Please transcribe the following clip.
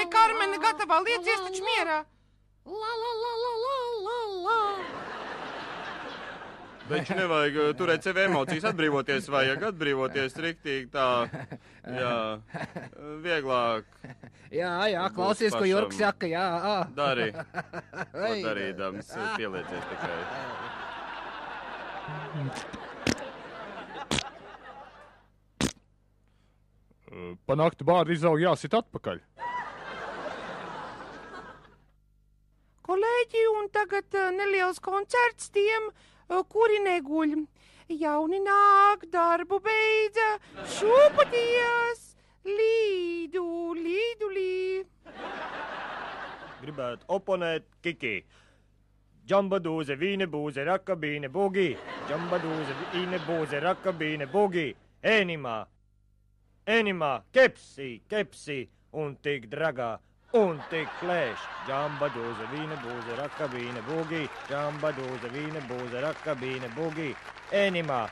Vai Karmena gatavā, liecies taču mierā? Taču nevajag turēt sev emocijas, atbrīvoties vajag, atbrīvoties riktīgi tā, jā, vieglāk. Jā, klausies, ko Jurks saka, jā. Dari, ko darīdams, pieliecies tikai. Pa nakti bārdi izaug jāsit atpakaļ. Kolēģi, un tagad neliels koncerts tiem, kuri neguļ. Jauni nāk, darbu beidza, šūpaties, līdu, līdulī. Gribētu oponēt Kiki. Džambadūze, vīne būze, rakabīne, bugi. Džambadūze, vīne būze, rakabīne, bugi. Enimā, kepsi, un tik dragā. Un tik plēš, džambadūze, vīne būze, rakabīne, bugi, džambadūze, vīne būze, rakabīne, bugi, enimā.